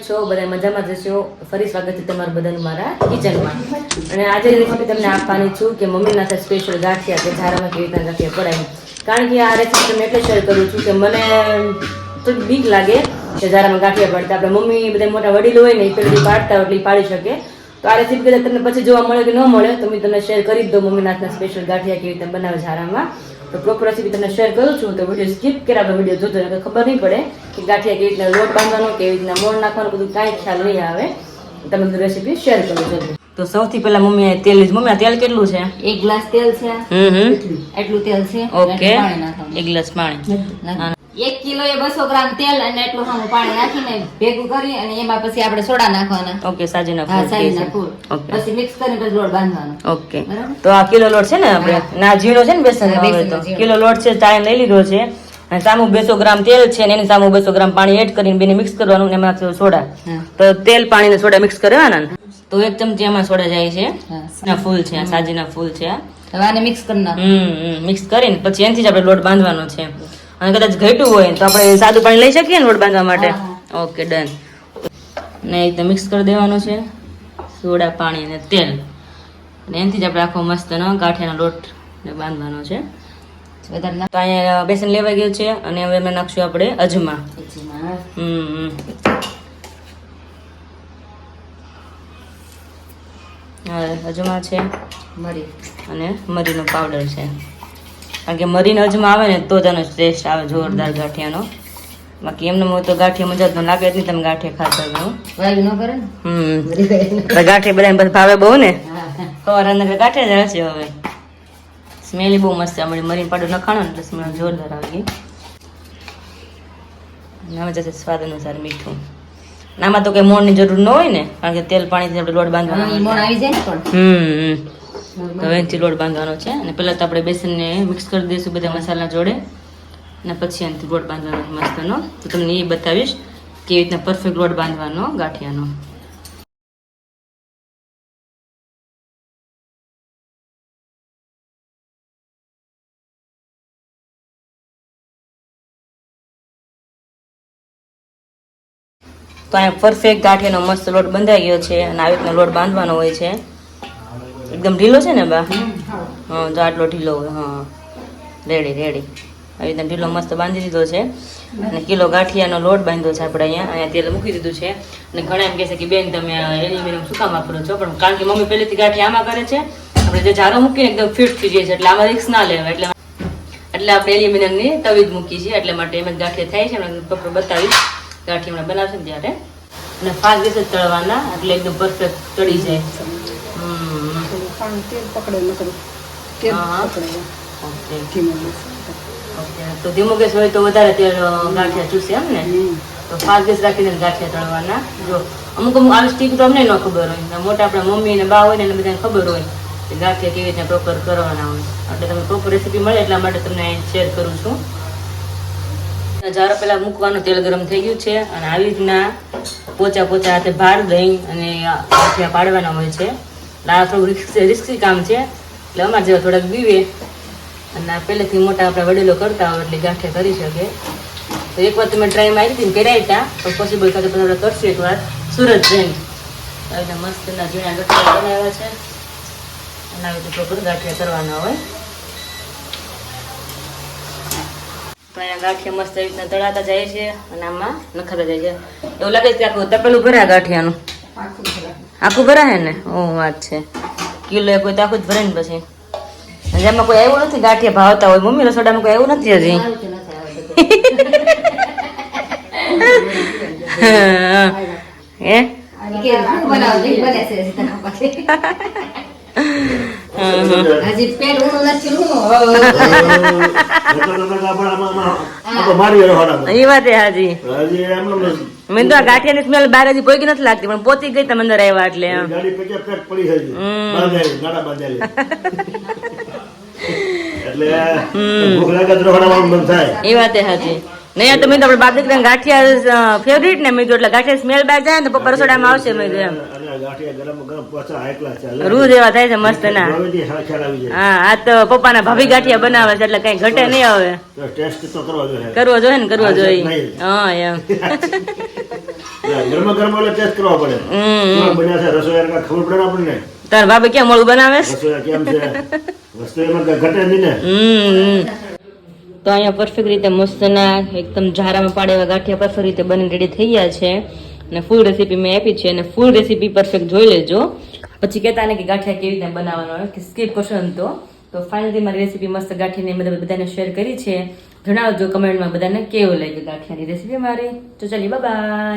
છો? બધા મજામાં જશો? ફરી સ્વાગત છે તમારું બધાનું મારા કિચનમાં. અને આજે રેસીપી તમને આપવાની છું કે મમ્મીના હાથે સ્પેશિયલ ગાંઠિયા કે ઝારામાં કેવી રીતના ગાંઠિયા પડાય. કારણ કે આ રેસીપી તમને એટલે શેર કરું છું કે મને થોડી બીક લાગે કે ઝારામાં ગાંઠિયા પડતા. આપણે મમ્મી બધા મોટા વડીલો હોય ને એ પેલી પાડતા હોય એટલે પાડી શકે. તો આ રેસીપી કદાચ તમને પછી જોવા મળે કે ન મળે તો મેં તમને શેર કરી જ દઉં મમ્મીના હાથના સ્પેશિયલ ગાંઠિયા કેવી રીતે બનાવે ઝારામાં. તો પ્રોપર રેસીપી તમને શેર કરું છું તો વિડીયો સ્કીપ કર્યા વગર વિડીયો જોજો એટલે ખબર નહીં પડે કે ગાંઠિયા કેવી રીતના લોટ બાંધવાનો કેવી રીતના મોણ નાખવાનું બધું કાંઈ ખ્યાલ નહીં આવે. તમે બધું રેસીપી શેર કરું જોજો. તો સૌથી પહેલા મમ્મીએ તેલ લીધું. મમ્મી આ તેલ કેટલું છે? 1 ગ્લાસ તેલ છે. એટલું તેલ છે. ઓકે, પાણી નાખવાનું. 1 ગ્લાસ પાણી. 1 કિલો એ 200 ગ્રામ તેલ અને એટલું સામું પાણી નાખીને ભેગું કરી અને એમાં પછી આપણે સોડા નાખવાના. ઓકે, સાજીના હા, ફૂલ. સાજીના ફૂલ. ઓકે, પછી મિક્સ કરીને પછી લોટ બાંધવાનો. ઓકે. તો આ કિલો લોટ છે ને આપણે ના ઝીણો છે ને બેસન આવે તો કિલો લોટ છે ચાળીને લઈ લીધો છે. અને સામું 200 ગ્રામ તેલ છે ને એની સામું 200 ગ્રામ પાણી એડ કરીને બેને મિક્સ કરવાનું ને એમાં સોડા. તો તેલ પાણી ને સોડા મિક્સ કરવાના ને તો 1 ચમચી એમાં સોડા જાય છે. ના ફૂલ છે, સાજીના ફૂલ છે. હવે આને મિક્સ કરી નાખો. મિક્સ કરીને પછી એનથી જ આપણે લોટ બાંધવાનો છે. અને કદાચ ઘટ્યું હોય તો આપણે સાદું પાણી લઈ શકીએ ને લોટ બાંધવા માટે. Okay, done. ને એ રીતે મિક્સ કરી દેવાનું છે સોડા, પાણી અને તેલ. અને એનથી જ આપણે આખો મસ્ત ગાંઠિયાનો લોટ બાંધવાનો છે. તો અહીંયા બેસન લેવાઈ ગયું છે અને હવે એમાં નાખશું આપણે અજમા. અજમા છે મરી અને મરીનો પાવડર છે. કારણ કે મરીનો અજમા આવે ને તો તેનો ટેસ્ટ આવે જોરદાર ગાંઠિયાનો. બાકી એમને તો ગાંઠિયા મજા તો લાગે જ નહીં. તમે ગાંઠિયા ખાતા ગયો વાયુ ન કરે ને. ગાંઠિયા બધા ભાવે બહુ ને સવાર અંદર ગાંઠિયા જ હશે. હવે સ્મેલ બહુ મસ્ત છે. મરીનો પાવડર નખાણો ને એટલે સ્મેલ જોરદાર આવી ગઈ. હવે જશે સ્વાદ અનુસાર મીઠું. આમાં તો કઈ મોણની જરૂર ન હોય ને કારણ કે તેલ પાણીથી આપણે લોટ બાંધવાનો. તો એનાથી લોટ બાંધવાનો છે. અને પહેલાં તો આપણે બેસનને મિક્સ કરી દઈશું બધા મસાલા જોડે અને પછી એનાથી લોટ બાંધવાનો મસ્તનો. તો તમને એ બતાવીશ કેવી રીતના પરફેક્ટ લોટ બાંધવાનો ગાંઠિયાનો. તો અહીંયા પરફેક્ટ ગાંઠિયાનો મસ્ત લોટ બંધાઈ ગયો છે. અને આવી રીતના લોટ બાંધવાનો હોય છે. એકદમ ઢીલો છે ને બા? હા, જો આટલો ઢીલો હોય. હા, રેડી. આવી રીતના ઢીલો મસ્ત બાંધી દીધો છે. અને કિલો ગાંઠિયાનો લોટ બાંધ્યો છે આપણે અહીંયા તેલ મૂકી દીધું છે. અને ઘણા એમ કહે છે કે બેન તમે એલ્યુમિનિયમ શું કામ વાપરો છો? પણ કારણ કે મમ્મી પહેલેથી ગાંઠિયા આમાં કરે છે. આપણે જે જારો મૂકીને એકદમ ફિટ થઈ જાય છે એટલે આમાં રિસ્ક ના લેવાય. એટલે આપણે એલ્યુમિનિયમની તવી જ મૂકી છીએ. એટલે માટે એમ જ ગાંઠિયા થાય છે. અને પપ્પા બતાવીશ ગાંઠિયા હમણાં બનાવશે ને ત્યારે. અને 5 દિવસ જ તળવાના એટલે એકદમ પરફેક્ટ તળી જાય. તો ધીમો ગેસ હોય તો વધારે તેલ ગાંઠિયા ચૂસે એમ ને. તો 5 દિવસ રાખીને ગાંઠિયા તળવાના. જો અમુક આવી સ્ટીક તો અમને ન ખબર હોય. મોટા આપણા મમ્મી ને બા હોય ને એને બધાને ખબર હોય કે ગાંઠિયા કેવી રીતના પ્રોપર કરવાના હોય. એટલે તમને પ્રોપર રેસીપી મળે એટલા માટે તમને શેર કરું છું. જારો પહેલા મૂકવાનું તેલ ગરમ થઈ ગયું છે. અને આવી રીતના પોચા હાથે ભાર દહીં અને ગાંઠિયા પાડવાના હોય છે. આ થોડું રિસ્કી કામ છે એટલે અમારે જેવા થોડાક બીવે અને પહેલેથી મોટા આપણા વડીલો કરતા હોય એટલે ગાંઠિયા કરી શકે. તો એક વાર તમે ટ્રાય મારી હતી ને કર્યા હતા તો પોસિબલ થશે પછી આપણે કરશું એકવાર સુરત જઈને. આવી મસ્તના ઝીણા ગાંઠિયા બનાવ્યા છે. અને આવી રીતે પ્રોપર ગાંઠિયા કરવાના હોય. તો અહીંયા ગાંઠિયા મસ્ત એવી રીતના તળાતા જાય છે અને આમાં નખાતા જાય છે. એવું લાગે છે કે આખું તપેલું ભરાય ગાંઠિયાનું. આખું ભરાય ને? ઓ વાત છે. કિલો કોઈ તો આખું જ ભરે ને પછી. જેમાં કોઈ આવ્યું નથી ગાંઠિયા ભાવતા હોય. મમ્મી રસોડામાં કોઈ આવ્યું નથી હજી. હે એ વાત હાજી. મેં તો આ ગાંઠિયાની સ્મેલ બહાર હજી કોઈ નથી લાગતી પણ પોતી ગઈ તમે અંદર આવ્યા એટલે. એ વાત હાજી. નહીં તો મેં તો આપણે બાપ દીકરા ગાંઠિયા ફેવરિટ ને મેં એટલે ગાંઠિયા સ્મેલ બહાર જાય ને તો પપ્પા રસોડામાં આવશે. મેં એમ રૂ જેવા થાય છે મસ્ત ના. હા, આ તો પપ્પાના ભાભી ગાંઠિયા બનાવે છે એટલે કઈ ઘટે નહીં. હવે કરવો જોઈએ ને કરવો જોઈએ. હા એમ ગરમા ગરમ એટલે ટેસ્ટ કરવા પડે કેવા બન્યા છે રસોઈયા ખબર પડે ને આપણને તાર ભાભી કેમ મોળું બનાવે છે? રસોઈયા કેમ છે વસ્તુ એમાં કઈ ઘટે નહીં ને તો અહીંયા પરફેક્ટ રીતે મસ્તના એકદમ ઝારામાં પાડે એવા ગાંઠિયા પરફેક્ટ રીતે બની રેડી થઈ ગયા છે અને ફૂલ રેસીપી મેં આપી છે અને ફૂલ રેસીપી પરફેક્ટ જોઈ લેજો પછી કહેતા ને કે ગાંઠિયા કેવી રીતે બનાવવાનો હોય કે સ્કીપ કરશો ને તો ફાઇનલી મારી રેસીપી મસ્ત ગાંઠીને બધાને શેર કરી છે. જણાવજો કમેન્ટમાં બધાને કેવું લાગ્યું ગાંઠિયાની રેસીપી મારી. તો ચાલી બાય.